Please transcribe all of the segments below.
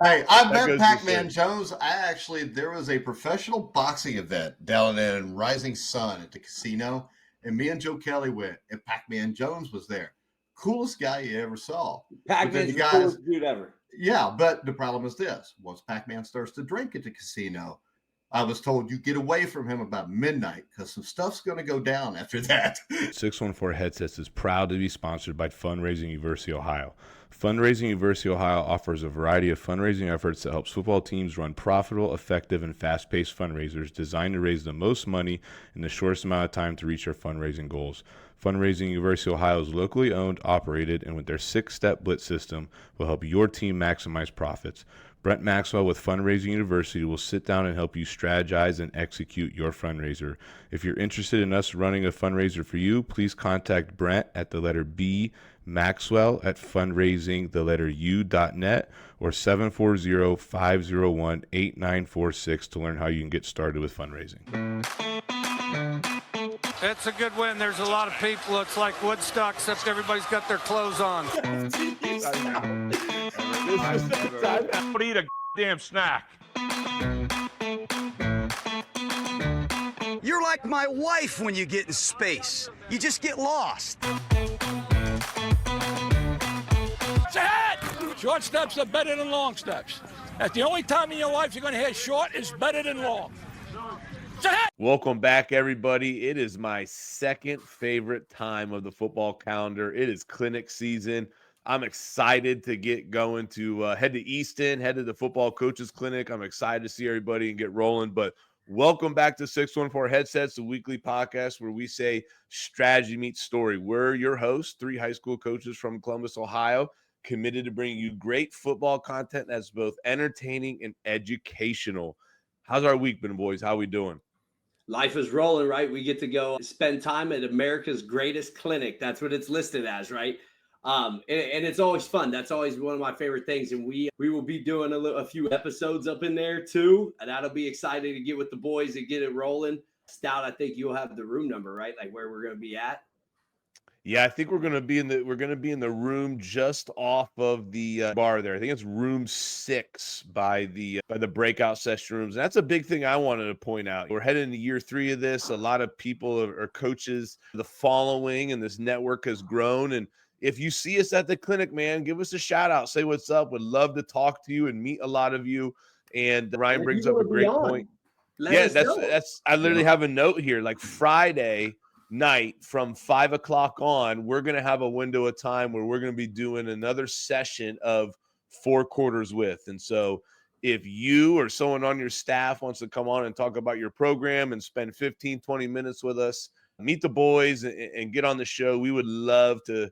Hey, I That met goes to Pac-Man say. Jones. There was a professional boxing event down in Rising Sun at the casino, and me and Joe Kelly went, and Pac-Man Jones was there. Coolest guy you ever saw. But then the Pac-Man's the guys, coolest dude ever. yeah, but the problem is this: once Pac-Man starts to drink at the casino, I was told you get away from him about midnight because some stuff's going to go down after that. 614 Headsets is proud to be sponsored by Fundraising University-Ohio. Fundraising University-Ohio offers a variety of fundraising efforts that helps football teams run profitable, effective, and fast-paced fundraisers designed to raise the most money in the shortest amount of time to reach their fundraising goals. Fundraising University-Ohio is locally owned, operated, and with their 6-step blitz system will help your team maximize profits. Brent Maxwell with Fundraising University will sit down and help you strategize and execute your fundraiser. If you're interested in us running a fundraiser for you, please contact Brent at the letter B Maxwell at fundraising.net or 740-501-8946 to learn how you can get started with fundraising. It's a good win. There's a lot of people. It's like Woodstock, except everybody's got their clothes on. But eat a damn snack. You're like my wife when you get in space. You just get lost. It's a hat! Short steps are better than long steps. That's the only time in your life you're going to hear short is better than long. It's a hat! Welcome back, everybody. It is my second favorite time of the football calendar. It is clinic season. I'm excited to get going to head to Easton, head to the football coaches clinic. I'm excited to see everybody and get rolling. But welcome back to 614 Headsets, the weekly podcast where we say strategy meets story. We're your hosts, 3 high school coaches from Columbus, Ohio, committed to bringing you great football content that's both entertaining and educational. How's our week been, boys? How we doing? Life is rolling, right? We get to go spend time at America's greatest clinic. That's what it's listed as, right? And it's always fun. That's always one of my favorite things. And we will be doing a few episodes up in there too. And that'll be exciting to get with the boys and get it rolling. Stout, I think you'll have the room number, right? Like where we're going to be at. Yeah, I think we're gonna be in the room just off of the bar there. I think it's room 6 by the breakout session rooms. And that's a big thing I wanted to point out. We're heading into year 3 of this. A lot of people are coaches. The following and this network has grown. And if you see us at the clinic, man, give us a shout out. Say what's up. Would love to talk to you and meet a lot of you. And Ryan brings up a great point. Yeah, that's I literally have a note here. Like Friday night from 5 o'clock on, we're going to have a window of time where we're going to be doing another session of 4 quarters with. And so if you or someone on your staff wants to come on and talk about your program and spend 15, 20 minutes with us, meet the boys and get on the show, we would love to,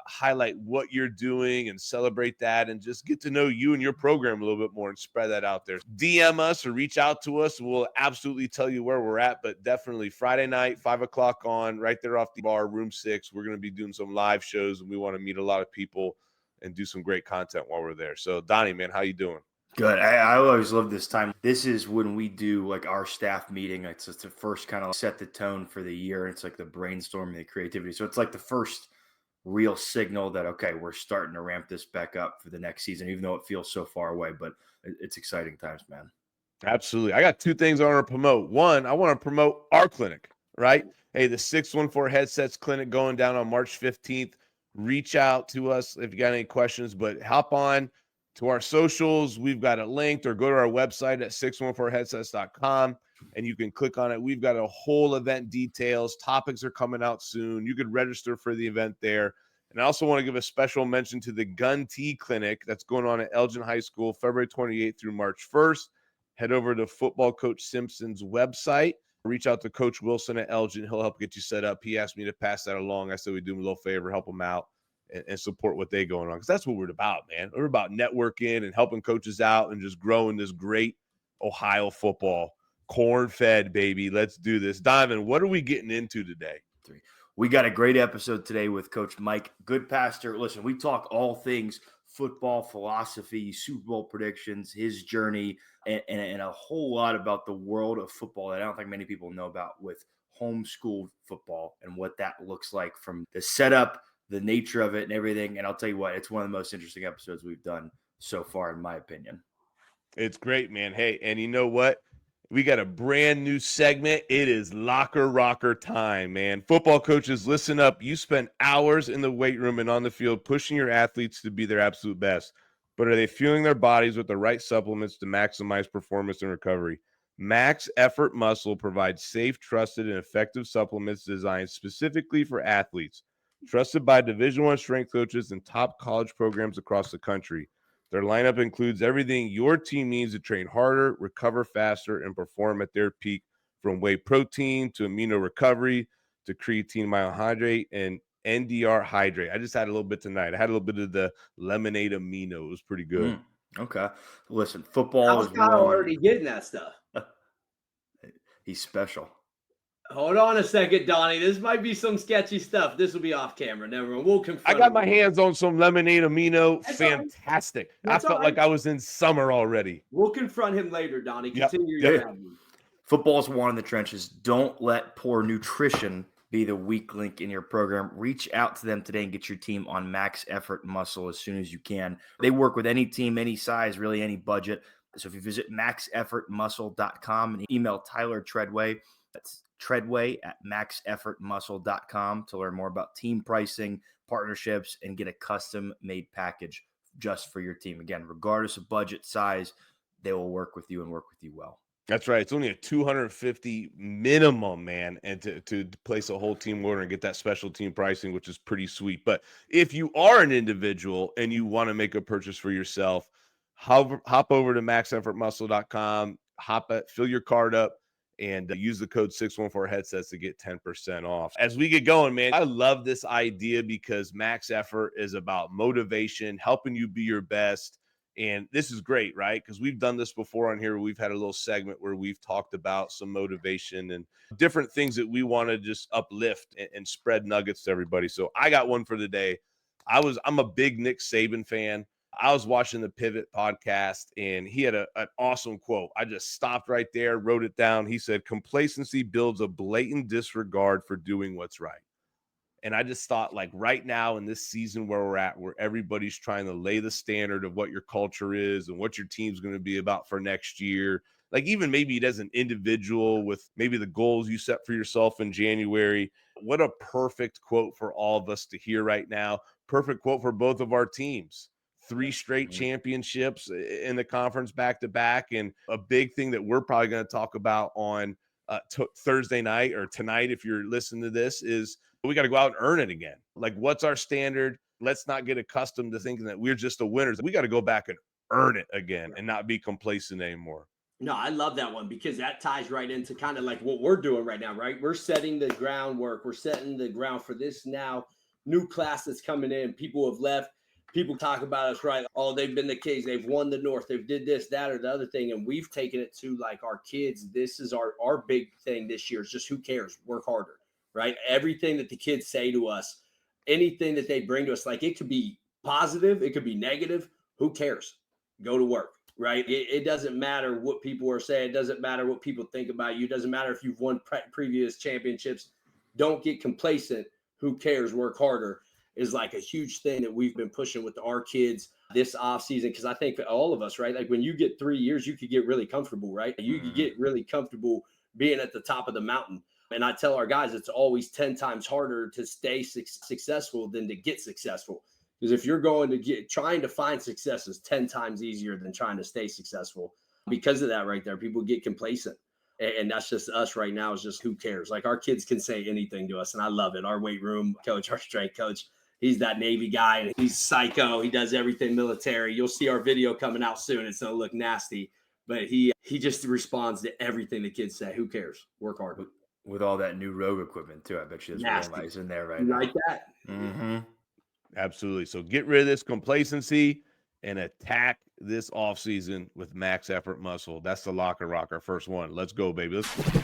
highlight what you're doing and celebrate that and just get to know you and your program a little bit more and spread that out there. DM us or reach out to us. We'll absolutely tell you where we're at, but definitely Friday night, 5 o'clock on, right there off the bar, room 6. We're going to be doing some live shows and we want to meet a lot of people and do some great content while we're there. So Donnie, man, how you doing? Good. I always love this time. This is when we do like our staff meeting. It's just the first kind of set the tone for the year. It's like the brainstorming, the creativity. So it's like the first real signal that, okay, we're starting to ramp this back up for the next season, even though it feels so far away, but it's exciting times, man. Absolutely. I got 2 things I want to promote. One, I want to promote our clinic, right? Hey, the 614 Headsets clinic going down on March 15th. Reach out to us if you got any questions, but hop on to our socials. We've got it linked, or go to our website at 614headsets.com and you can click on it. We've got a whole event details. Topics are coming out soon. You could register for the event there. And I also want to give a special mention to the Gun Tea Clinic that's going on at Elgin High School, February 28th through March 1st. Head over to Football Coach Simpson's website. Reach out to Coach Wilson at Elgin. He'll help get you set up. He asked me to pass that along. I said we'd do him a little favor, help him out, and support what they're going on. Because that's what we're about, man. We're about networking and helping coaches out and just growing this great Ohio football. Corn-fed, baby. Let's do this. Diamond, what are we getting into today? We got a great episode today with Coach Mike Goodpaster. Listen, we talk all things football philosophy, Super Bowl predictions, his journey, and a whole lot about the world of football that I don't think many people know about with homeschool football and what that looks like from the setup, the nature of it, and everything. And I'll tell you what, it's one of the most interesting episodes we've done so far, in my opinion. It's great, man. Hey, and you know what? We got a brand new segment. It is Locker Rocker time, man. Football coaches, listen up. You spend hours in the weight room and on the field pushing your athletes to be their absolute best. But are they fueling their bodies with the right supplements to maximize performance and recovery? Max Effort Muscle provides safe, trusted, and effective supplements designed specifically for athletes, trusted by Division I strength coaches and top college programs across the country. Their lineup includes everything your team needs to train harder, recover faster, and perform at their peak, from whey protein to amino recovery to creatine monohydrate and NDR hydrate. I just had a little bit tonight. I had a little bit of the lemonade amino. It was pretty good. Okay. Listen, football How's is Kyle one. already getting that stuff? He's special. Hold on a second, Donnie. This might be some sketchy stuff. This will be off camera. Never mind. We'll confirm. I got my hands on some lemonade amino. That's Fantastic. That's I felt like I was in summer already. We'll confront him later, Donnie. Yep. Continue Yeah. your round. Football is one in the trenches. Don't let poor nutrition be the weak link in your program. Reach out to them today and get your team on Max Effort Muscle as soon as you can. They work with any team, any size, really any budget. So if you visit maxeffortmuscle.com and email Tyler Treadway, that's Treadway at maxeffortmuscle.com to learn more about team pricing, partnerships, and get a custom-made package just for your team. Again, regardless of budget, size, they will work with you and work with you well. That's right. It's only a $250 minimum, man, and to place a whole team order and get that special team pricing, which is pretty sweet. But if you are an individual and you want to make a purchase for yourself, hop over to maxeffortmuscle.com, fill your card up, and use the code 614headsets to get 10% off. As we get going, man, I love this idea because Max Effort is about motivation, helping you be your best. And this is great, right? Because we've done this before on here. We've had a little segment where we've talked about some motivation and different things that we want to just uplift and spread nuggets to everybody. So I got one for the day. I'm a big Nick Saban fan. I was watching the Pivot podcast, and he had an awesome quote. I just stopped right there, wrote it down. He said, "Complacency builds a blatant disregard for doing what's right." And I just thought, like, right now in this season where we're at, where everybody's trying to lay the standard of what your culture is and what your team's going to be about for next year, like even maybe it as an individual with maybe the goals you set for yourself in January. What a perfect quote for all of us to hear right now. Perfect quote for both of our teams. 3 straight championships in the conference back to back. And a big thing that we're probably going to talk about on Thursday night or tonight, if you're listening to this, is we got to go out and earn it again. Like, what's our standard? Let's not get accustomed to thinking that we're just the winners. We got to go back and earn it again and not be complacent anymore. No, I love that one because that ties right into kind of like what we're doing right now, right? We're setting the groundwork. We're setting the ground for this now new class that's coming in. People have left. People talk about us, right? Oh, they've been the Kings. They've won the North. They've did this, that, or the other thing. And we've taken it to like our kids. This is our big thing this year. It's just who cares? Work harder, right? Everything that the kids say to us, anything that they bring to us, like it could be positive, it could be negative. Who cares? Go to work, right? It doesn't matter what people are saying. It doesn't matter what people think about you. It doesn't matter if you've won previous championships. Don't get complacent. Who cares? Work harder is like a huge thing that we've been pushing with our kids this offseason. Because I think for all of us, right? Like when you get 3 years, you could get really comfortable, right? You could get really comfortable being at the top of the mountain. And I tell our guys, it's always 10 times harder to stay successful than to get successful. Because if you're going to trying to find success is 10 times easier than trying to stay successful. Because of that right there, people get complacent. And that's just us right now, is just who cares? Like our kids can say anything to us. And I love it. Our weight room coach, our strength coach, he's that Navy guy and he's psycho. He does everything military. You'll see our video coming out soon. It's going to look nasty, but he just responds to everything the kids say. Who cares? Work hard. With all that new Rogue equipment too. I bet you there's realize in there right now. Like that. Mm-hmm. Absolutely. So get rid of this complacency and attack this offseason with Max Effort Muscle. That's the Locker Rocker, first one. Let's go, baby. Let's go.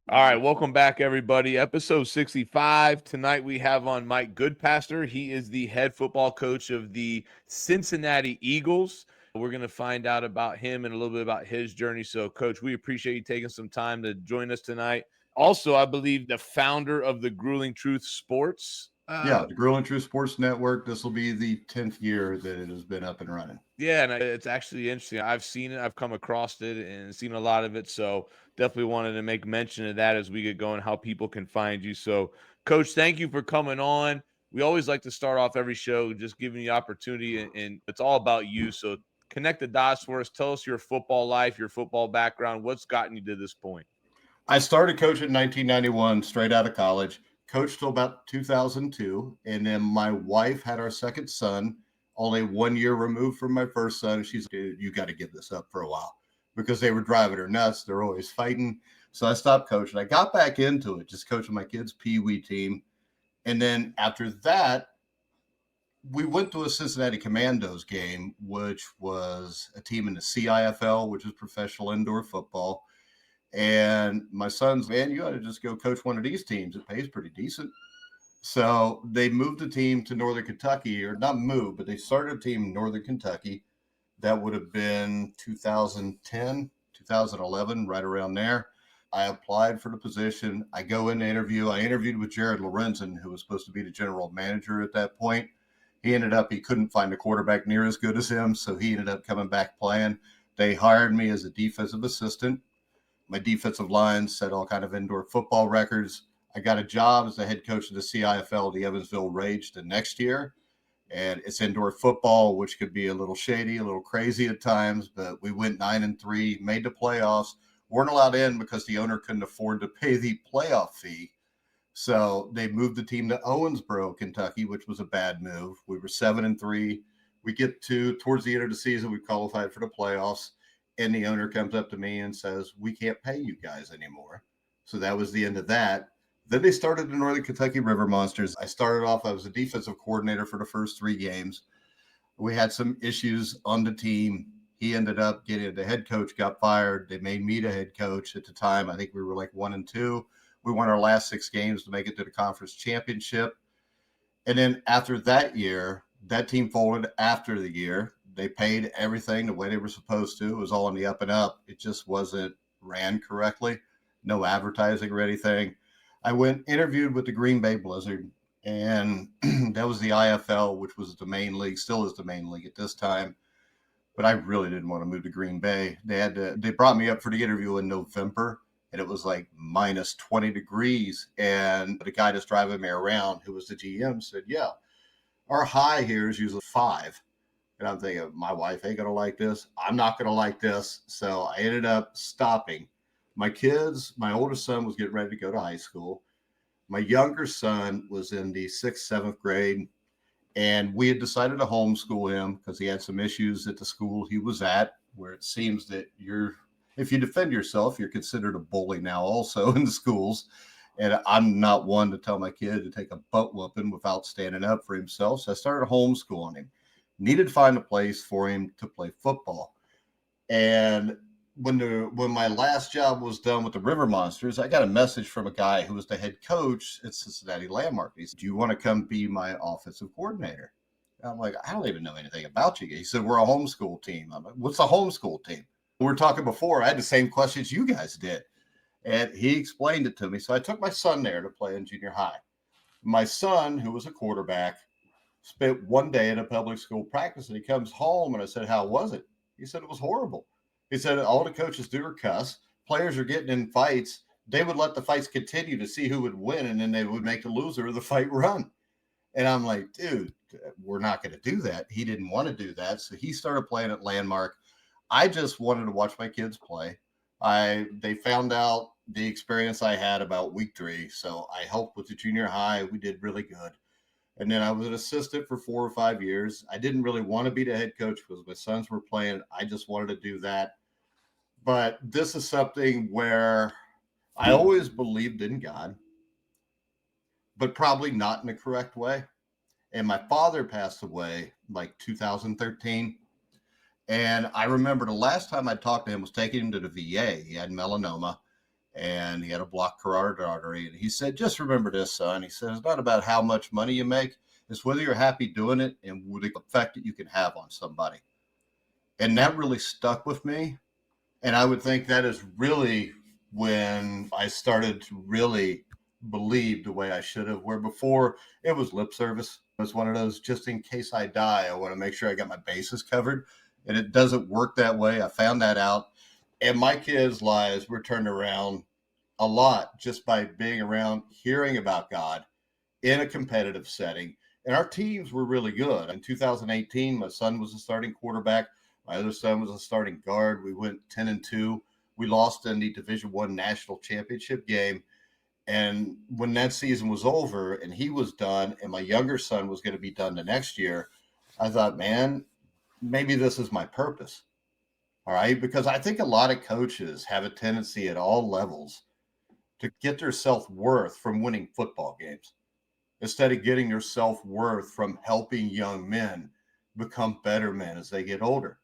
All right, welcome back, everybody. Episode 65. Tonight we have on Mike Goodpaster. He is the head football coach of the Cincinnati Eagles. We're going to find out about him and a little bit about his journey. So, Coach, we appreciate you taking some time to join us tonight. Also, I believe the founder of the Grueling Truth Sports Yeah, the Grueling Truth Sports Network. This will be the 10th year that it has been up and running. Yeah, and it's actually interesting. I've seen it. I've come across it and seen a lot of it. So definitely wanted to make mention of that as we get going, how people can find you. So, Coach, thank you for coming on. We always like to start off every show just giving you the opportunity, and it's all about you. So connect the dots for us. Tell us your football life, your football background. What's gotten you to this point? I started coaching in 1991, straight out of college. Coached till about 2002, and then my wife had our second son, only 1 year removed from my first son. She's, dude, you got to give this up for a while, because they were driving her nuts. They're always fighting. So I stopped coaching. I got back into it, just coaching my kids' Pee Wee team. And then after that, we went to a Cincinnati Commandos game, which was a team in the CIFL, which is professional indoor football. And my son's, man, you ought to just go coach one of these teams. It pays pretty decent. So they moved the team to Northern Kentucky, or not moved, but they started a team in Northern Kentucky. That would have been 2010, 2011, right around there. I applied for the position. I go in to interview. I interviewed with Jared Lorenzen, who was supposed to be the general manager at that point. He couldn't find a quarterback near as good as him, so he ended up coming back playing. They hired me as a defensive assistant. My defensive line set all kind of indoor football records. I got a job as the head coach of the CIFL, the Evansville Rage, the next year. And it's indoor football, which could be a little shady, a little crazy at times, but we went 9-3, made the playoffs, weren't allowed in because the owner couldn't afford to pay the playoff fee. So they moved the team to Owensboro, Kentucky, which was a bad move. We were 7-3. We get towards the end of the season, we qualified for the playoffs. And the owner comes up to me and says, we can't pay you guys anymore. So that was the end of that. Then they started the Northern Kentucky River Monsters. I was a defensive coordinator for the first 3 games. We had some issues on the team. He ended up the head coach got fired. They made me the head coach at the time. I think we were like 1-2. We won our last 6 games to make it to the conference championship. And then after that year, that team folded after the year. They paid everything the way they were supposed to. It was all on the up and up. It just wasn't ran correctly. No advertising or anything. I interviewed with the Green Bay Blizzard, and that was the IFL, which was the main league, still is the main league at this time. But I really didn't want to move to Green Bay. They brought me up for the interview in November, and it was like minus 20 degrees. And the guy that's driving me around, who was the GM, said, yeah, our high here is usually 5. And I'm thinking, my wife ain't going to like this. I'm not going to like this. So I ended up stopping. My oldest son was getting ready to go to high school. My younger son was in the 6th, 7th grade. And we had decided to homeschool him because he had some issues at the school he was at, where it seems that if you defend yourself, you're considered a bully now also in the schools. And I'm not one to tell my kid to take a butt whooping without standing up for himself. So I started homeschooling him. Needed to find a place for him to play football. And when my last job was done with the River Monsters, I got a message from a guy who was the head coach at Cincinnati Landmark. He said, do you want to come be my offensive coordinator? And I'm like, I don't even know anything about you. He said, we're a homeschool team. I'm like, what's a homeschool team? We were talking before. I had the same questions you guys did. And he explained it to me. So I took my son there to play in junior high. My son, who was a quarterback, spent one day at a public school practice, and he comes home, and I said, how was it? He said, it was horrible. He said, all the coaches do are cuss. Players are getting in fights. They would let the fights continue to see who would win, and then they would make the loser of the fight run. And I'm like, dude, we're not going to do that. He didn't want to do that. So he started playing at Landmark. I just wanted to watch my kids play. They found out the experience I had about week 3. So I helped with the junior high. We did really good. And then I was an assistant for 4 or 5 years. I didn't really want to be the head coach because my sons were playing. I just wanted to do that. But this is something where I always believed in God, but probably not in the correct way. And my father passed away like 2013. And I remember the last time I talked to him was taking him to the VA. He had melanoma and he had a blocked carotid artery. And he said, just remember this, son. He said, it's not about how much money you make. It's whether you're happy doing it and what effect that you can have on somebody. And that really stuck with me. And I would think that is really when I started to really believed the way I should have, where before it was lip service. It was one of those, just in case I die, I want to make sure I got my bases covered. And it doesn't work that way. I found that out. And my kids' lives were turned around a lot just by being around, hearing about God in a competitive setting. And our teams were really good. In 2018, my son was a starting quarterback. My other son was a starting guard. We went 10-2. We lost in the Division I national championship game. And when that season was over and he was done and my younger son was going to be done the next year, I thought, man, maybe this is my purpose. All right. Because I think a lot of coaches have a tendency at all levels to get their self-worth from winning football games instead of getting their self-worth from helping young men become better men as they get older.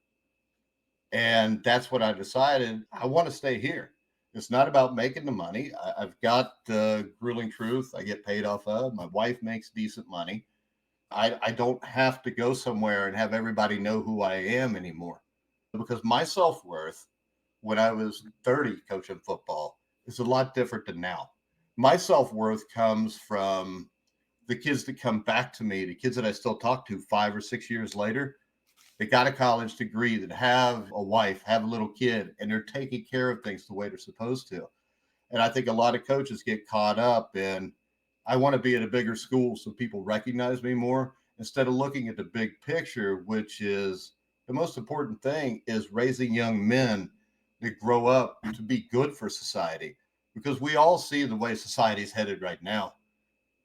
And that's what I decided. I want to stay here. It's not about making the money. I've got the Grueling Truth I get paid off of. My wife makes decent money. I don't have to go somewhere and have everybody know who I am anymore, because my self-worth when I was 30 coaching football is a lot different than now. My self-worth comes from the kids that come back to me, the kids that I still talk to 5 or 6 years later. They got a college degree, that have a wife, have a little kid, and they're taking care of things the way they're supposed to. And I think a lot of coaches get caught up in, I want to be at a bigger school so people recognize me more, instead of looking at the big picture, which is the most important thing is raising young men that grow up to be good for society. Because we all see the way society is headed right now,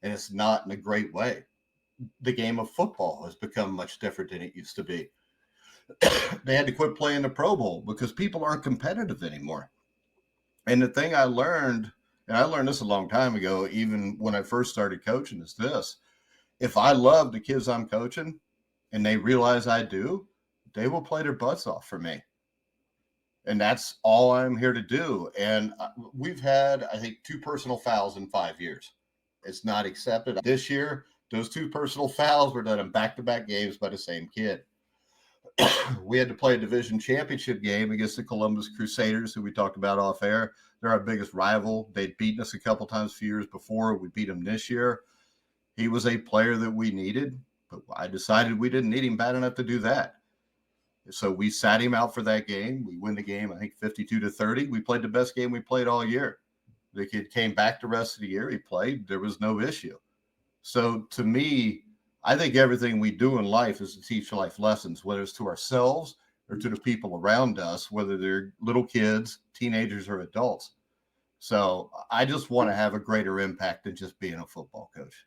and it's not in a great way. The game of football has become much different than it used to be. They had to quit playing the Pro Bowl because people aren't competitive anymore. And the thing I learned, and I learned this a long time ago, even when I first started coaching, is this: if I love the kids I'm coaching and they realize I do, they will play their butts off for me. And that's all I'm here to do. And we've had, I think, 2 personal fouls in 5 years. It's not accepted. This year, those 2 personal fouls were done in back-to-back games by the same kid. We had to play a division championship game against the Columbus Crusaders, who we talked about off air. They're our biggest rival. They'd beaten us a couple times a few years before. We beat them this year. He was a player that we needed, but I decided we didn't need him bad enough to do that. So we sat him out for that game. We win the game, I think 52-30. We played the best game we played all year. The kid came back the rest of the year. He played. There was no issue. So to me, I think everything we do in life is to teach life lessons, whether it's to ourselves or to the people around us, whether they're little kids, teenagers, or adults. So I just want to have a greater impact than just being a football coach.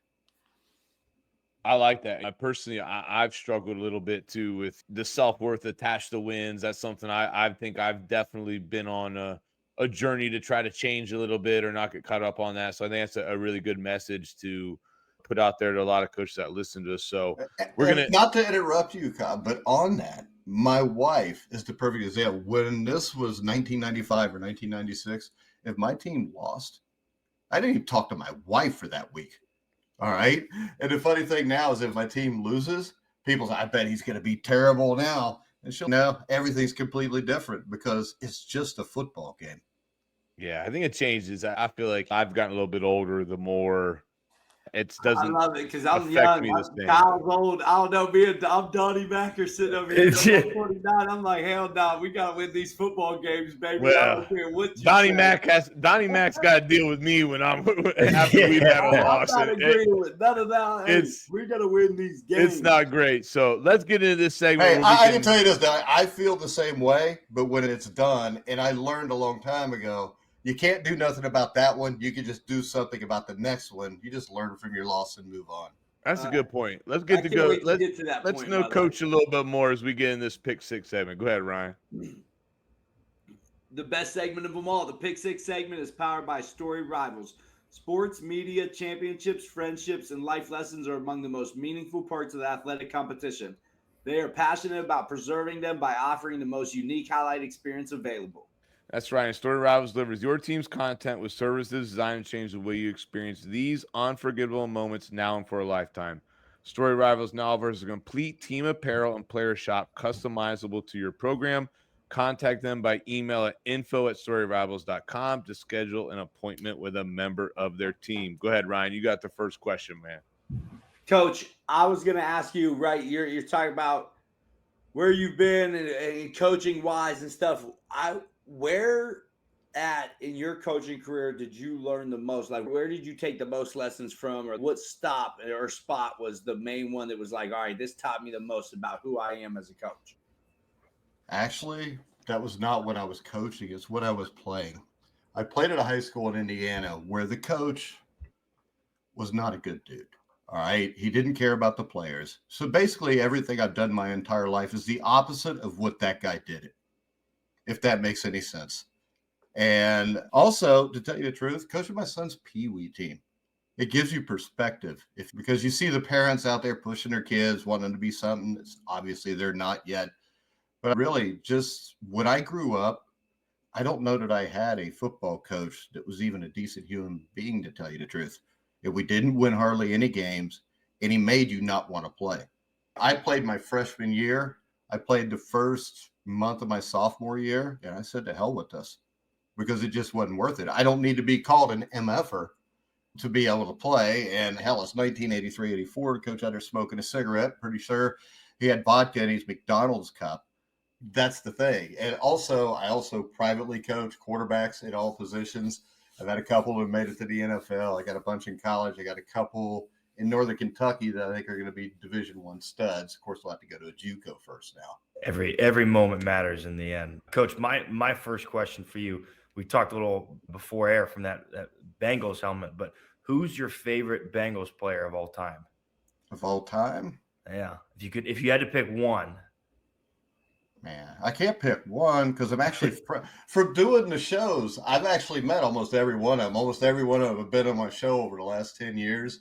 I like that. I personally, I've struggled a little bit too with the self-worth attached to wins. That's something I think I've definitely been on a journey to try to change a little bit or not get caught up on that. So I think that's a really good message to put out there to a lot of coaches that listen to us. So we're going to, not to interrupt you, Cobb, but on that, my wife is the perfect example. When this was 1995 or 1996, if my team lost, I didn't even talk to my wife for that week. All right. And the funny thing now is if my team loses, people say, I bet he's going to be terrible now. And she'll know everything's completely different because it's just a football game. yeah, I think it changes. I feel like I've gotten a little bit older, the more it doesn't I love it because I'm affect young. me the same. Kyle's old. I don't know. I'm Donnie Macker sitting over here. I'm 49. I'm like, hell no. We got to win these football games, baby. Well, I don't care what you Donnie say. Mac's got to deal with me when I'm after we've had a loss. I'm not agreeing with none of that. Hey, we got to win these games. It's not great. So let's get into this segment. Hey, I can tell you this, Donnie. I feel the same way, but when it's done, and I learned a long time ago, you can't do nothing about that one. You can just do something about the next one. You just learn from your loss and move on. That's a good point. Let's get to go. Let's know Coach a little bit more as we get in this Pick Six segment. Go ahead, Ryan. The best segment of them all, the Pick Six segment, is powered by Story Rivals. Sports, media, championships, friendships, and life lessons are among the most meaningful parts of the athletic competition. They are passionate about preserving them by offering the most unique highlight experience available. That's right. Story Rivals delivers your team's content with services designed to change the way you experience these unforgettable moments now and for a lifetime. Story Rivals now offers a complete team apparel and player shop customizable to your program Contact them by email at info@storyrivals.com to schedule an appointment with a member of their team. Go ahead, Ryan. You got the first question, man. Coach, I was going to ask you, right, you're talking about where you've been and coaching wise and stuff. Where at in your coaching career did you learn the most? Like, where did you take the most lessons from, or what stop or spot was the main one that was like, all right, this taught me the most about who I am as a coach? Actually, that was not what I was coaching. It's what I was playing. I played at a high school in Indiana where the coach was not a good dude. All right. He didn't care about the players. So basically everything I've done my entire life is the opposite of what that guy did, if that makes any sense. And also, to tell you the truth, coaching my son's Pee-wee team, it gives you perspective. Because you see the parents out there pushing their kids, wanting to be something. Obviously, they're not yet. But really, just when I grew up, I don't know that I had a football coach that was even a decent human being, to tell you the truth. If we didn't win hardly any games, and he made you not want to play. I played my freshman year. I played the first month of my sophomore year, and I said, to hell with us, because it just wasn't worth it. I don't need to be called an MFer to be able to play. And hell, it's 1983, 84. Coach out there smoking a cigarette. Pretty sure he had vodka in his McDonald's cup. That's the thing. And also, I also privately coach quarterbacks at all positions. I've had a couple who made it to the NFL. I got a bunch in college. I got a couple in Northern Kentucky that I think are going to be Division I studs. Of course, we'll have to go to a JUCO first now. Every moment matters in the end. Coach, my first question for you, we talked a little before air from that Bengals helmet, but who's your favorite Bengals player of all time? Of all time? Yeah. If you had to pick one. Man, I can't pick one because I'm actually for doing the shows. I've actually met almost every one of them. Almost every one of them have been on my show over the last 10 years.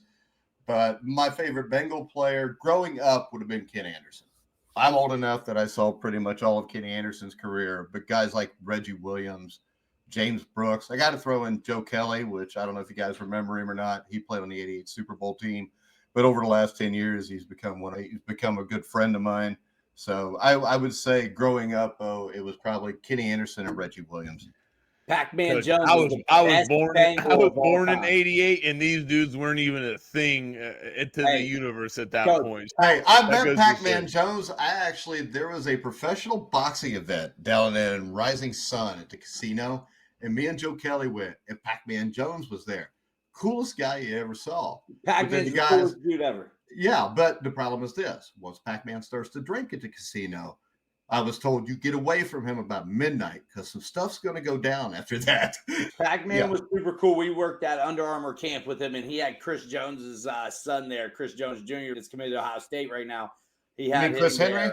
But my favorite Bengal player growing up would have been Ken Anderson. I'm old enough that I saw pretty much all of Kenny Anderson's career, but guys like Reggie Williams, James Brooks. I got to throw in Joe Kelly, which I don't know if you guys remember him or not. He played on the '88 Super Bowl team, but over the last 10 years, he's become a good friend of mine. So I would say growing up, it was probably Kenny Anderson and Reggie Williams. Pac-Man Jones. I was born in '88, and these dudes weren't even a thing into the universe at that point. Hey, I met Pac-Man Jones. There was a professional boxing event down in Rising Sun at the casino, and me and Joe Kelly went, and Pac-Man Jones was there. Coolest guy you ever saw. Pac-Man's the coolest dude ever. Yeah, but the problem is this. Once Pac-Man starts to drink at the casino, I was told you get away from him about midnight because some stuff's going to go down after that. Pac-Man was super cool. We worked at Under Armour camp with him, and he had Chris Jones's son there, Chris Jones Jr., that's committed to Ohio State right now. He had Chris Henry,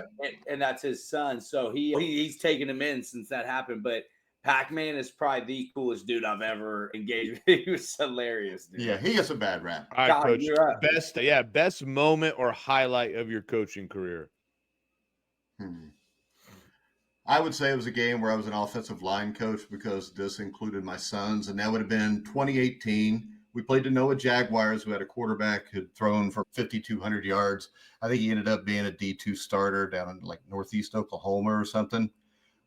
and that's his son. So he's taken him in since that happened. But Pac-Man is probably the coolest dude I've ever engaged with. He was hilarious, dude. Yeah, he has a bad rap. All right, Coach. Best moment or highlight of your coaching career? I would say it was a game where I was an offensive line coach because this included my sons, and that would have been 2018. We played the Noah Jaguars, who had a quarterback who'd thrown for 5,200 yards. I think he ended up being a D2 starter down in like Northeast Oklahoma or something.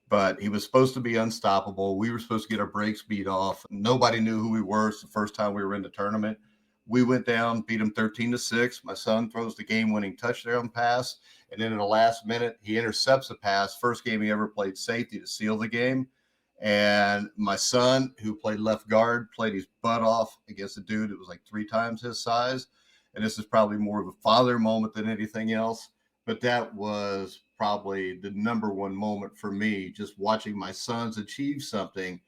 But he was supposed to be unstoppable. We were supposed to get our breaks beat off. Nobody knew who we were. It's the first time we were in the tournament. We went down, beat him 13-6. My son throws the game-winning touchdown pass. And then in the last minute, he intercepts a pass. First game he ever played safety to seal the game. And my son, who played left guard, played his butt off against a dude that was like 3 times his size. And this is probably more of a father moment than anything else. But that was probably the number one moment for me, just watching my sons achieve something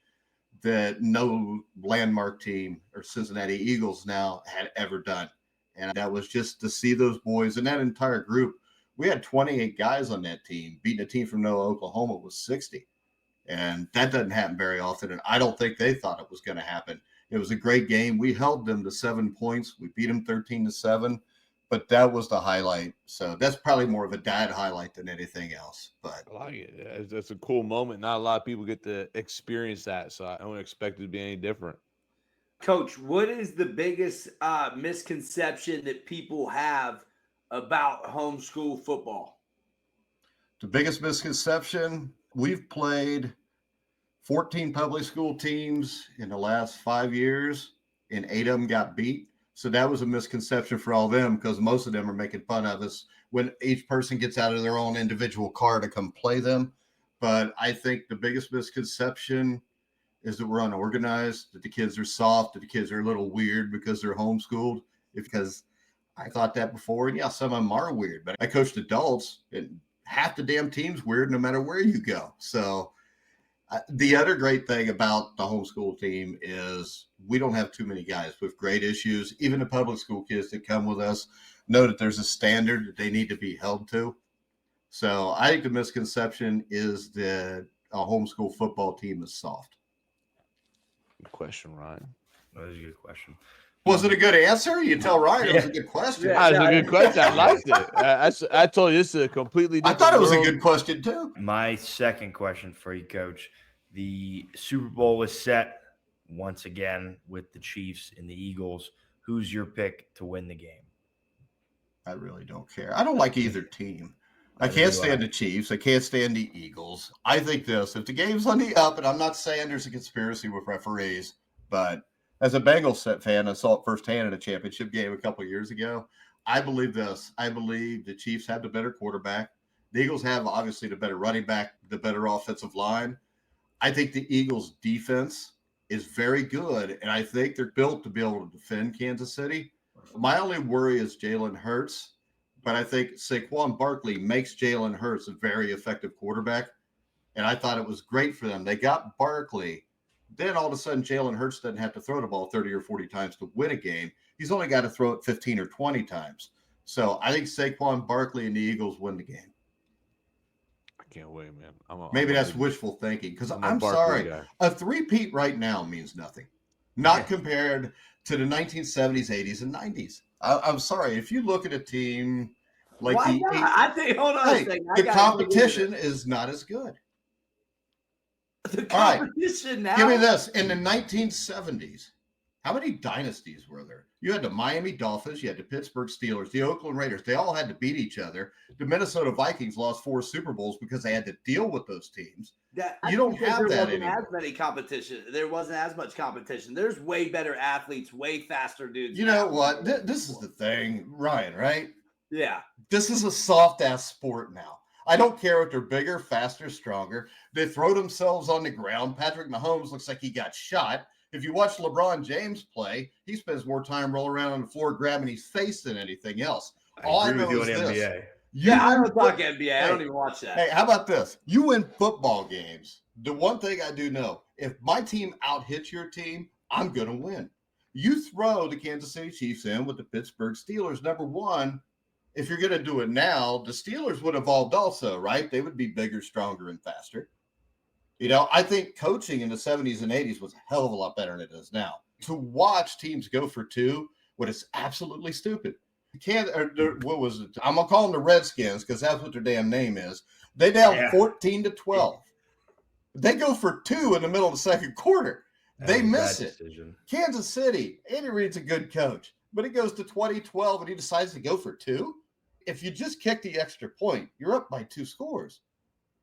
that no landmark team or Cincinnati Eagles now had ever done. And that was just to see those boys and that entire group. We had 28 guys on that team. Beating a team from Noah, Oklahoma was 60. And that doesn't happen very often. And I don't think they thought it was going to happen. It was a great game. We held them to 7 points. We beat them 13-7. But that was the highlight. So that's probably more of a dad highlight than anything else. But I like it. That's a cool moment. Not a lot of people get to experience that. So I don't expect it to be any different. Coach, what is the biggest misconception that people have about homeschool football? The biggest misconception, We've played 14 public school teams in the last 5 years, and 8 of them got beat. So that was a misconception for all them, because most of them are making fun of us when each person gets out of their own individual car to come play them. But I think the biggest misconception is that we're unorganized, that the kids are soft, that the kids are a little weird because they're homeschooled. Because I thought that before, and yeah, some of them are weird, but I coached adults, and half the damn team's weird no matter where you go. So the other great thing about the homeschool team is we don't have too many guys with grade issues. Even the public school kids that come with us know that there's a standard that they need to be held to. So I think the misconception is that a homeschool football team is soft. Good question, Ryan. That was a good question. Was it a good answer? You tell Ryan it was a good question. That was a good question. I liked it. I told you this is a completely different I thought it was world. a good question too. My second question for you, Coach. The Super Bowl is set once again with the Chiefs and the Eagles. Who's your pick to win the game? I really don't care. I don't like either team. I can't stand the Chiefs. I can't stand the Eagles. I think this, if the game's on the up, and I'm not saying there's a conspiracy with referees, but as a Bengals fan, I saw it firsthand in a championship game a couple of years ago. I believe this. I believe the Chiefs have the better quarterback. The Eagles have obviously the better running back, the better offensive line. I think the Eagles' defense is very good, and I think they're built to be able to defend Kansas City. My only worry is Jalen Hurts, but I think Saquon Barkley makes Jalen Hurts a very effective quarterback, and I thought it was great for them. They got Barkley. Then all of a sudden, Jalen Hurts doesn't have to throw the ball 30 or 40 times to win a game. He's only got to throw it 15 or 20 times. So I think Saquon Barkley and the Eagles win the game. Can't wait, man. Maybe that's wishful thinking, because I'm sorry. Guy. A three-peat right now means nothing. Not compared to the 1970s, 80s, and 90s. I'm sorry. If you look at a team like Why not? I think, hold on a second. the competition is not as good. The competition now? Give me this. In the 1970s, how many dynasties were there? You had the Miami Dolphins, you had the Pittsburgh Steelers, the Oakland Raiders. They all had to beat each other. The Minnesota Vikings lost 4 Super Bowls because they had to deal with those teams. You don't have that anymore. As many competition. There wasn't as much competition. There's way better athletes, way faster dudes. You know what? This is the thing, Ryan, right? Yeah. This is a soft-ass sport now. I don't care if they're bigger, faster, stronger. They throw themselves on the ground. Patrick Mahomes looks like he got shot. If you watch LeBron James play, he spends more time rolling around on the floor grabbing his face than anything else. I agree with you on NBA. I don't talk NBA. I don't even watch that. Hey, how about this? You win football games. The one thing I do know, if my team out-hits your team, I'm going to win. You throw the Kansas City Chiefs in with the Pittsburgh Steelers. Number one, if you're going to do it now, the Steelers would evolve also, right? They would be bigger, stronger, and faster. You know, I think coaching in the 70s and 80s was a hell of a lot better than it is now. To watch teams go for 2, what is absolutely stupid. What was it? I'm going to call them the Redskins because that's what their damn name is. They down 14-12. They go for 2 in the middle of the second quarter. They miss it. Decision. Kansas City, Andy Reid's a good coach, but it goes to 20-12 and he decides to go for 2. If you just kick the extra point, you're up by 2 scores.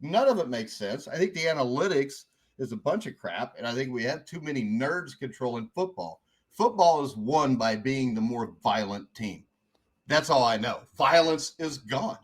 None of it makes sense. I think the analytics is a bunch of crap, and I think we have too many nerds controlling football. Football is won by being the more violent team. That's all I know. Violence is gone.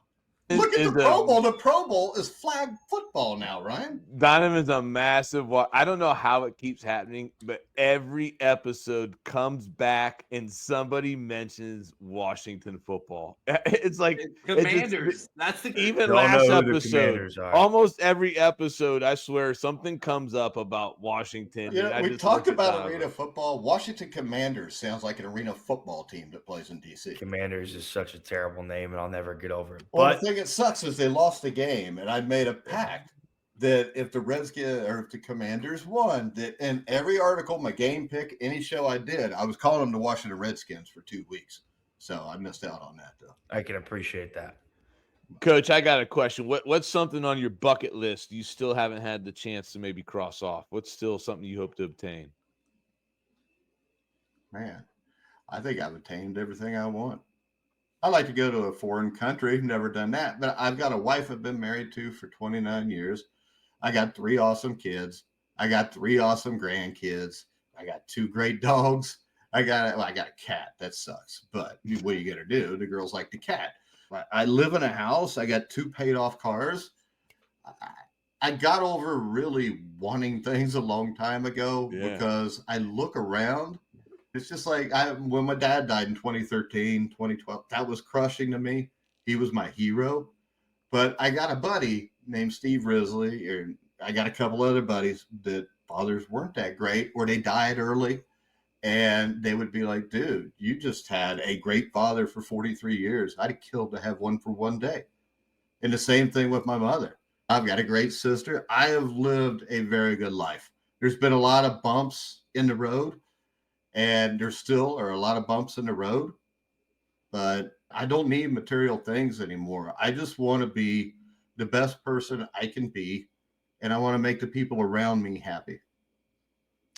Look at the Pro Bowl. The Pro Bowl is flag football now, Ryan. Donovan's a massive I don't know how it keeps happening, but every episode comes back and somebody mentions Washington football. It's like Commanders. That's the even last episode. Almost every episode, I swear, something comes up about Washington. Yeah, we talked about arena football. Washington Commanders sounds like an arena football team that plays in DC. Commanders is such a terrible name, and I'll never get over it. Well, the thing that sucks is they lost the game, and I made a pact that if the Redskins or if the Commanders won, that in every article, my game pick, any show I did, I was calling them the Washington Redskins for 2 weeks. So I missed out on that, though. I can appreciate that. Coach, I got a question. What's something on your bucket list you still haven't had the chance to maybe cross off? What's still something you hope to obtain? Man, I think I've attained everything I want. I like to go to a foreign country. Never done that, but I've got a wife I've been married to for 29 years. I got 3 awesome kids. I got 3 awesome grandkids. I got 2 great dogs. I got a cat. That sucks. But what are you going to do? The girls like the cat. I live in a house. I got 2 paid off cars. I got over really wanting things a long time ago because I look around. It's just like when my dad died in 2013, 2012, that was crushing to me. He was my hero. But I got a buddy named Steve Risley, and I got a couple other buddies that fathers weren't that great or they died early. And they would be like, dude, you just had a great father for 43 years. I'd have killed to have one for one day. And the same thing with my mother. I've got a great sister. I have lived a very good life. There's been a lot of bumps in the road, and there still are a lot of bumps in the road, but I don't need material things anymore. I just want to be the best person I can be, and I want to make the people around me happy.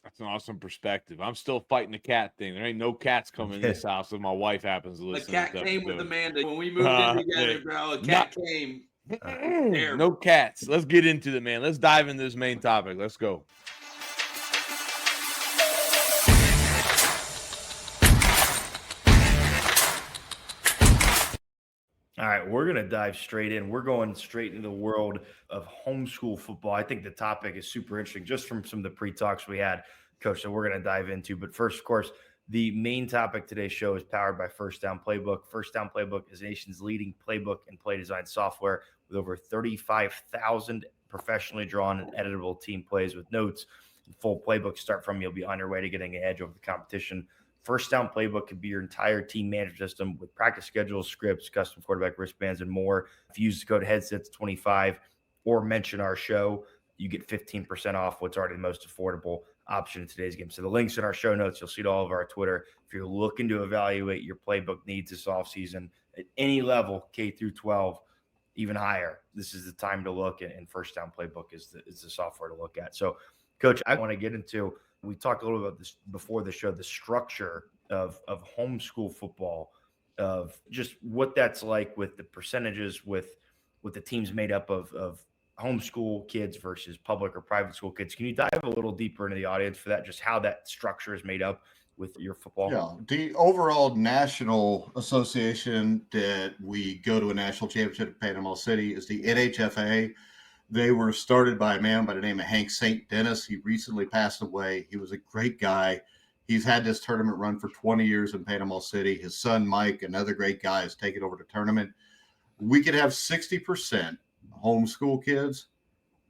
That's an awesome perspective. I'm still fighting the cat thing. There ain't no cats coming in this house if my wife happens to listen. The cat came with Amanda when we moved in together, bro. A cat came. No cats. Let's get into it, man. Let's dive into this main topic. Let's go. All right, we're going to dive straight in. We're going straight into the world of homeschool football. I think the topic is super interesting just from some of the pre-talks we had, Coach, that we're going to dive into. But first, of course, the main topic today's show is powered by First Down Playbook. First Down Playbook is the nation's leading playbook and play design software with over 35,000 professionally drawn and editable team plays with notes and full playbooks start from. You'll be on your way to getting an edge over the competition. First Down Playbook could be your entire team management system with practice schedules, scripts, custom quarterback wristbands, and more. If you use the code HEADSETS25 or mention our show, you get 15% off what's already the most affordable option in today's game. So the link's in our show notes. You'll see it all of our Twitter. If you're looking to evaluate your playbook needs this offseason at any level, K through 12, even higher, this is the time to look, and First Down Playbook is the software to look at. So, Coach, I want to get into, we talked a little about this before the show, the structure of homeschool football, of just what that's like with the percentages, with the teams made up of homeschool kids versus public or private school kids. Can you dive a little deeper into the audience for that, just how that structure is made up with your football? Yeah, the overall national association that we go to a national championship in Panama City is the NHFA. They were started by a man by the name of Hank St. Dennis. He recently passed away. He was a great guy. He's had this tournament run for 20 years in Panama City. His son, Mike, another great guy, has taken over the tournament. We could have 60% homeschool kids.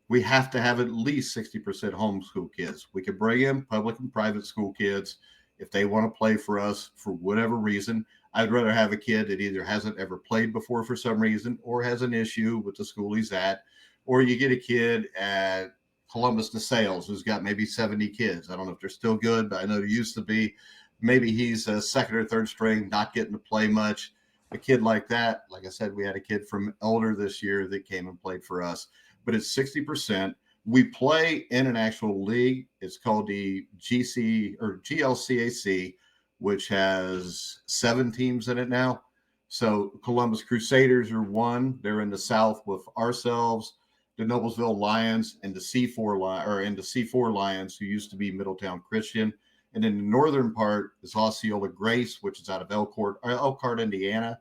We have to have at least 60% homeschool kids. We could bring in public and private school kids if they want to play for us for whatever reason. I'd rather have a kid that either hasn't ever played before for some reason or has an issue with the school he's at, or you get a kid at Columbus DeSales who's got maybe 70 kids. I don't know if they're still good, but I know there used to be. Maybe he's a second or third string, not getting to play much. A kid like that, like I said, we had a kid from Elder this year that came and played for us, but it's 60%. We play in an actual league. It's called the GC or GLCAC, which has 7 teams in it now. So Columbus Crusaders are one. They're in the South with ourselves, the Noblesville Lions, and the C4 Lions, who used to be Middletown Christian. And in the northern part is Osceola Grace, which is out of Elkhart, Indiana.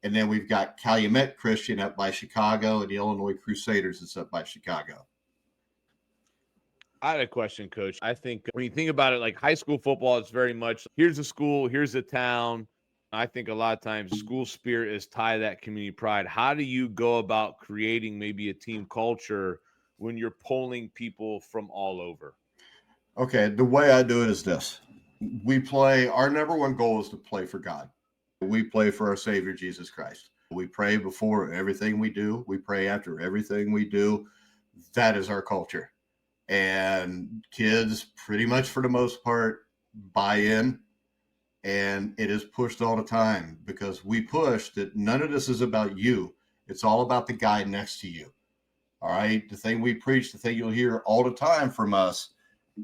And then we've got Calumet Christian up by Chicago, and the Illinois Crusaders is up by Chicago. I had a question, Coach. I think when you think about it, like high school football, it's very much here's a school, here's a town. I think a lot of times school spirit is tied to that community pride. How do you go about creating maybe a team culture when you're pulling people from all over? Okay, the way I do it is this. Our number one goal is to play for God. We play for our Savior, Jesus Christ. We pray before everything we do. We pray after everything we do. That is our culture. And kids, pretty much for the most part, buy in. And it is pushed all the time because we push that none of this is about you. It's all about the guy next to you. All right. The thing we preach, the thing you'll hear all the time from us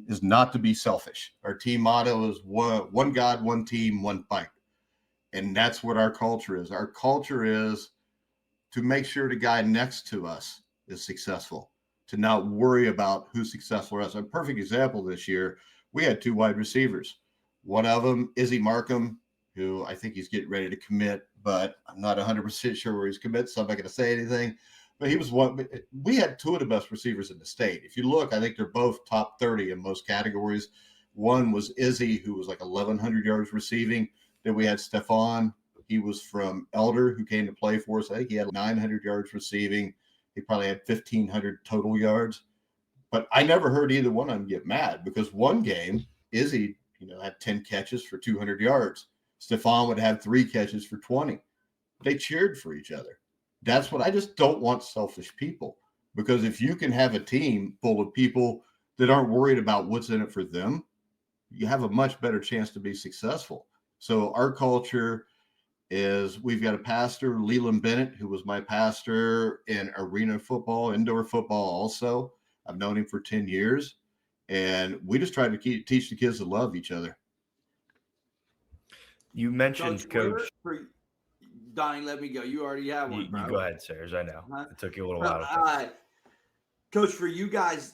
is not to be selfish. Our team motto is one God, one team, one fight. And that's what our culture is. Our culture is to make sure the guy next to us is successful. to not worry about who's successful or else. A perfect example this year, we had 2 wide receivers. One of them, Izzy Markham, who I think he's getting ready to commit, but I'm not 100% sure where he's commit, so I'm not going to say anything. But he was one. We had 2 of the best receivers in the state. If you look, I think they're both top 30 in most categories. One was Izzy, who was like 1,100 yards receiving. Then we had Stefan. He was from Elder, who came to play for us. I think he had 900 yards receiving. He probably had 1,500 total yards. But I never heard either one of them get mad because one game, Izzy, had 10 catches for 200 yards. Stefan would have 3 catches for 20. They cheered for each other. That's what I just don't want selfish people, because if you can have a team full of people that aren't worried about what's in it for them, you have a much better chance to be successful. So our culture is we've got a pastor, Leland Bennett, who was my pastor in arena football, indoor football also. I've known him for 10 years, and we just try to teach the kids to love each other. You mentioned Coach. Donnie, let me go. You already have one, bro. You go ahead, Sayers. I know. It took you a little while. Coach, for you guys,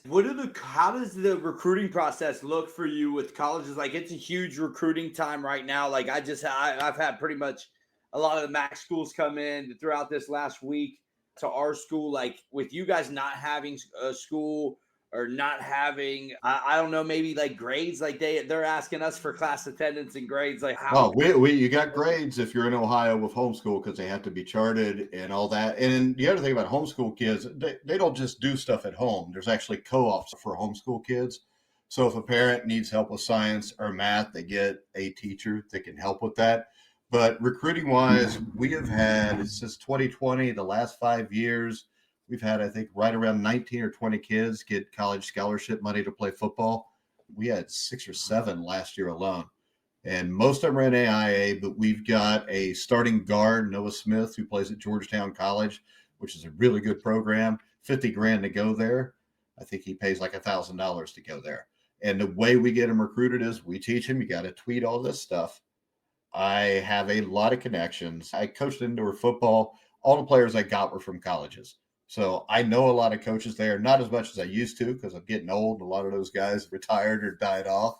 how does the recruiting process look for you with colleges? Like, it's a huge recruiting time right now. Like, I've had pretty much a lot of the MAC schools come in throughout this last week to our school. Like, with you guys not having a school or not having, I don't know, maybe like grades, like they're asking us for class attendance and grades. Like, how? Oh, you got grades if you're in Ohio with homeschool, because they have to be charted and all that. And the other thing about homeschool kids, they don't just do stuff at home. There's actually co-ops for homeschool kids. So if a parent needs help with science or math, they get a teacher that can help with that. But recruiting wise, we have had since 2020, the last 5 years, we've had, I think, right around 19 or 20 kids get college scholarship money to play football. We had 6 or 7 last year alone. And most of them are in AIA, but we've got a starting guard, Noah Smith, who plays at Georgetown College, which is a really good program. $50,000 to go there. I think he pays like $1,000 to go there. And the way we get him recruited is we teach him, you got to tweet all this stuff. I have a lot of connections. I coached indoor football. All the players I got were from colleges. So I know a lot of coaches there, not as much as I used to because I'm getting old. A lot of those guys retired or died off.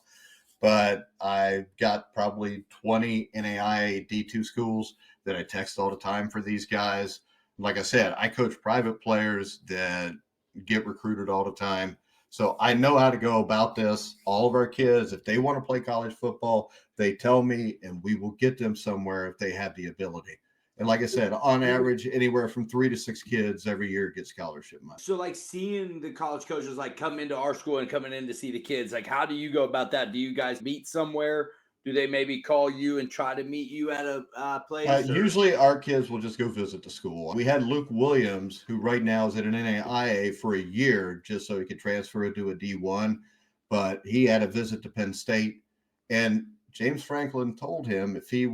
But I've got probably 20 NAIA D2 schools that I text all the time for these guys. Like I said, I coach private players that get recruited all the time. So I know how to go about this. All of our kids, if they want to play college football, they tell me, and we will get them somewhere if they have the ability. And like I said, on average, anywhere from 3 to 6 kids every year get scholarship money. So, like, seeing the college coaches like come into our school and coming in to see the kids, like, how do you go about that? Do you guys meet somewhere? Do they maybe call you and try to meet you at a place? Usually our kids will just go visit the school. We had Luke Williams, who right now is at an NAIA for a year just so he could transfer to a D1. But he had a visit to Penn State. And James Franklin told him if he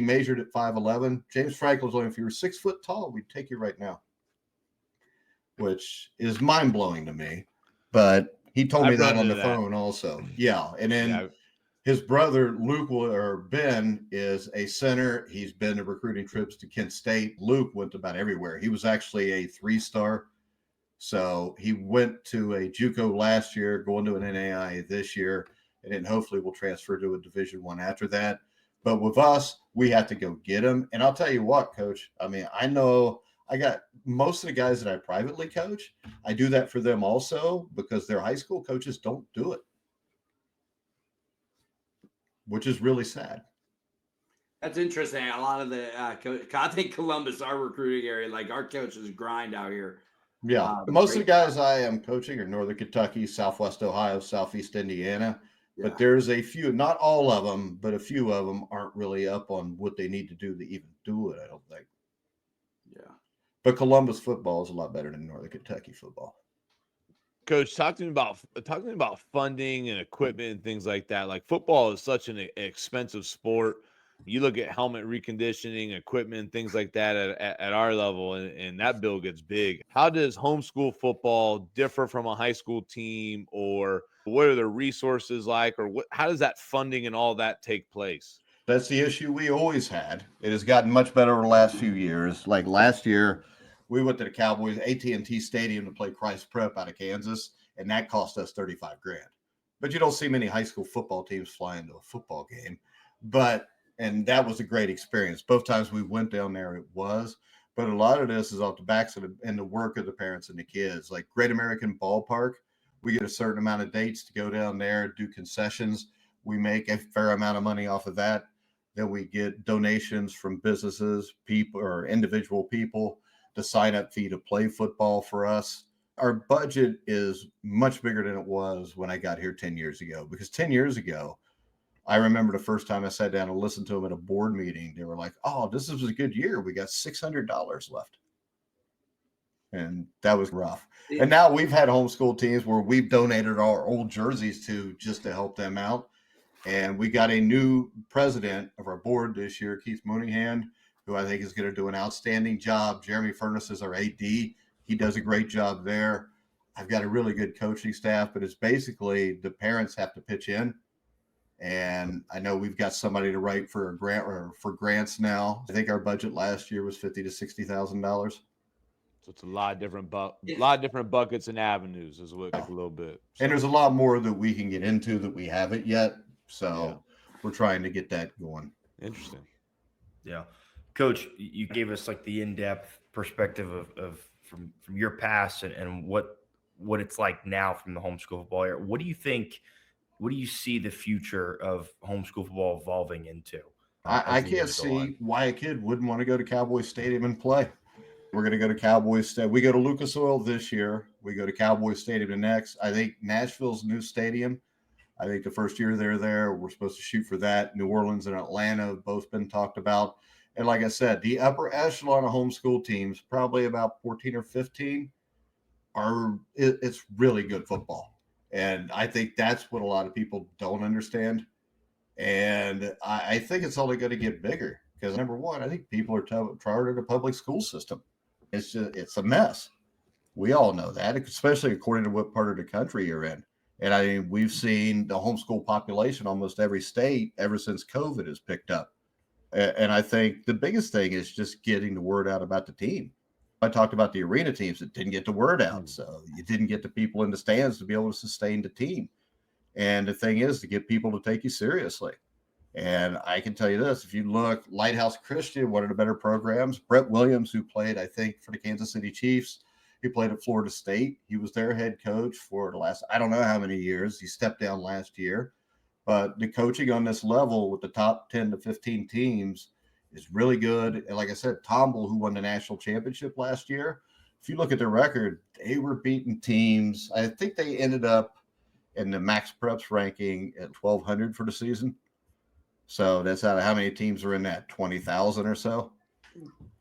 measured at 5'11", James Franklin's only, if you were 6 foot tall, we'd take you right now, which is mind blowing to me. But he told me that on the phone also. Yeah. And then his brother, Ben, is a center. He's been to recruiting trips to Kent State. Luke went about everywhere. He was actually a 3-star. So he went to a JUCO last year, going to an NAIA this year. And then hopefully we'll transfer to a Division I after that. But with us, we have to go get them. And I'll tell you what, Coach, I mean, I know I got most of the guys that I privately coach. I do that for them also because their high school coaches don't do it, which is really sad. That's interesting. A lot of the, I think Columbus, our recruiting area, like our coaches grind out here. Yeah. Most of the guys I am coaching are Northern Kentucky, Southwest Ohio, Southeast Indiana. Yeah. But there's a few, not all of them, but a few of them aren't really up on what they need to do to even do it, I don't think. Yeah. But Columbus football is a lot better than Northern Kentucky football. Coach, talk to me about funding and equipment and things like that. Like, football is such an expensive sport. You look at helmet reconditioning, equipment, things like that at our level, and that bill gets big. How does homeschool football differ from a high school team, or what are the resources like, or how does that funding and all that take place? That's the issue we always had. It has gotten much better over the last few years. Like last year, We went to the Cowboys AT&T Stadium to play Christ Prep out of Kansas, and that cost us $35,000. But you don't see many high school football teams fly into a football game. And that was a great experience. Both times we went down there, it was. But a lot of this is off the backs of the work of the parents and the kids. Like Great American Ballpark, we get a certain amount of dates to go down there, do concessions. We make a fair amount of money off of that. Then we get donations from businesses, people, or individual people, the sign-up fee to play football for us. Our budget is much bigger than it was when I got here 10 years ago. Because 10 years ago, I remember the first time I sat down and listened to them at a board meeting, they were like, oh, this is a good year. We got $600 left. And that was rough. And now we've had homeschool teams where we've donated our old jerseys to just to help them out. And we got a new president of our board this year, Keith Mooneyhand, who I think is going to do an outstanding job. Jeremy Furness is our AD. He does a great job there. I've got a really good coaching staff, but it's basically the parents have to pitch in. And I know we've got somebody to write for a grant or for grants now. I think our budget last year was $50,000 to $60,000. So it's a lot of different buckets and avenues is what like a little bit. So. And there's a lot more that we can get into that we haven't yet. So we're trying to get that going. Interesting. Yeah. Coach, you gave us like the in-depth perspective of from your past and what it's like now from the homeschool football era. What do you see the future of homeschool football evolving into? I can't see why a kid wouldn't want to go to Cowboys Stadium and play. We're going to go to Cowboys Stadium. We go to Lucas Oil this year. We go to Cowboys Stadium the next. I think Nashville's new stadium. I think the first year they're there, we're supposed to shoot for that. New Orleans and Atlanta have both been talked about. And like I said, the upper echelon of homeschool teams, probably about 14 or 15, it's really good football. And I think that's what a lot of people don't understand. And I think it's only going to get bigger because, number one, I think people are tired of the public school system. It's a mess. We all know that, especially according to what part of the country you're in. And I mean, we've seen the homeschool population almost every state ever since COVID has picked up. And I think the biggest thing is just getting the word out about the team. I talked about the arena teams that didn't get the word out. So you didn't get the people in the stands to be able to sustain the team. And the thing is to get people to take you seriously. And I can tell you this, if you look, Lighthouse Christian, one of the better programs, Brent Williams, who played, I think, for the Kansas City Chiefs, he played at Florida State. He was their head coach for the last, I don't know how many years. He stepped down last year. But the coaching on this level with the top 10 to 15 teams is really good. And like I said, Tomball, who won the national championship last year, if you look at their record, they were beating teams. I think they ended up in the Max Preps ranking at 1,200 for the season. So that's out of how many teams are in that? 20,000 or so.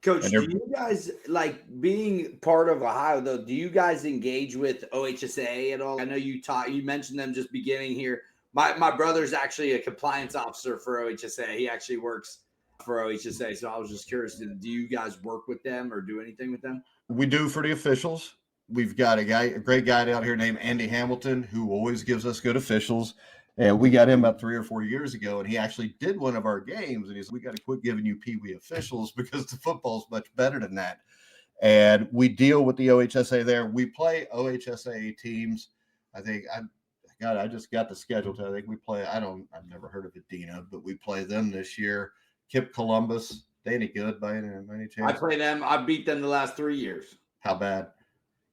Coach, do you guys, like being part of Ohio, though, do you guys engage with OHSA at all? I know you mentioned them just beginning here. My brother's actually a compliance officer for OHSA. He actually works for OHSA. So I was just curious, do you guys work with them or do anything with them? We do for the officials. We've got a great guy out here named Andy Hamilton, who always gives us good officials. And we got him about 3 or 4 years ago, and he actually did one of our games. And he said, we got to quit giving you Pee Wee officials because the football's much better than that. And we deal with the OHSA there. We play OHSA teams. I think I just got the schedule. I think we play. I've never heard of Adina, but we play them this year. Kip Columbus. They any good by any chance? I play them. I beat them the last 3 years. How bad?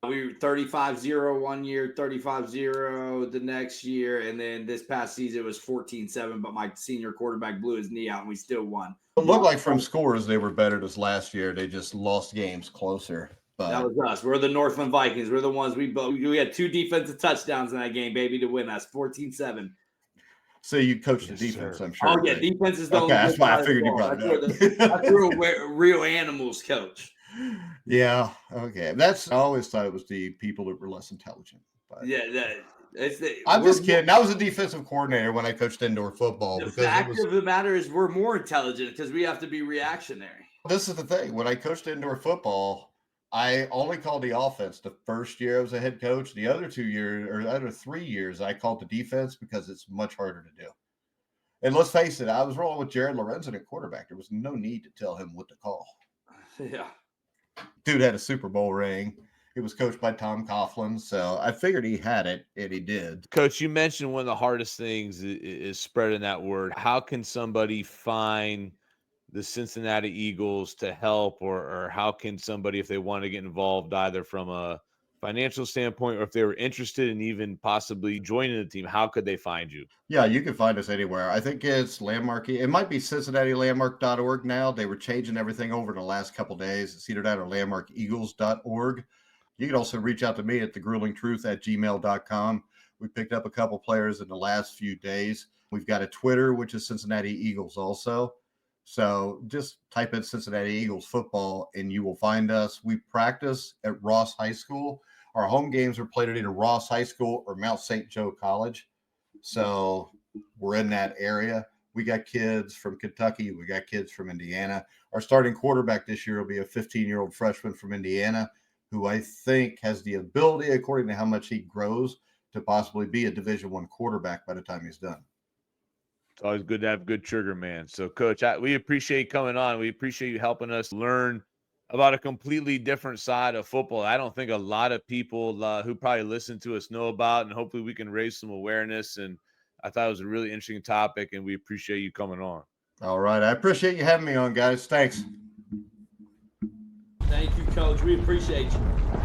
We were 35-0 one year, 35-0 the next year, and then this past season it was 14-7, but my senior quarterback blew his knee out, and we still won. It looked like from scores they were better this last year. They just lost games closer. But that was us. We're the Northland Vikings. We're the ones we had 2 defensive touchdowns in that game, baby, to win us, 14-7. So you coached the defense, sir. I'm sure. Oh, yeah, defense is the only that's why I figured you brought it up. That's a real animals coach. Yeah. Okay. I always thought it was the people that were less intelligent. But Yeah, I'm just kidding. I was a defensive coordinator when I coached indoor football. The fact of the matter is we're more intelligent because we have to be reactionary. This is the thing. When I coached indoor football, I only called the offense the first year I was a head coach. The other 2 years or other 3 years, I called the defense because it's much harder to do. And let's face it, I was rolling with Jared Lorenzen at quarterback. There was no need to tell him what to call. Yeah. Dude had a Super Bowl ring. He was coached by Tom Coughlin, so I figured he had it, and he did. Coach, you mentioned one of the hardest things is spreading that word. How can somebody find the Cincinnati Eagles to help, or how can somebody, if they want to get involved, either from a financial standpoint or if they were interested in even possibly joining the team, how could they find you? Yeah, you can find us anywhere. I think it's Landmark. It might be CincinnatiLandmark.org now. They were changing everything over in the last couple of days. It's either that or LandmarkEagles.org. You can also reach out to me at thegruelingtruth@gmail.com. We picked up a couple players in the last few days. We've got a Twitter, which is Cincinnati Eagles also. So just type in Cincinnati Eagles football and you will find us. We practice at Ross High School. Our home games are played at either Ross High School or Mount St. Joe College. So we're in that area. We got kids from Kentucky. We got kids from Indiana. Our starting quarterback this year will be a 15-year-old freshman from Indiana who I think has the ability, according to how much he grows, to possibly be a Division I quarterback by the time he's done. It's always good to have good trigger man. So, Coach, we appreciate you coming on. We appreciate you helping us learn about a completely different side of football. I don't think a lot of people who probably listen to us know about, and hopefully we can raise some awareness. And I thought it was a really interesting topic, and we appreciate you coming on. All right. I appreciate you having me on, guys. Thanks. Thank you, Coach. We appreciate you.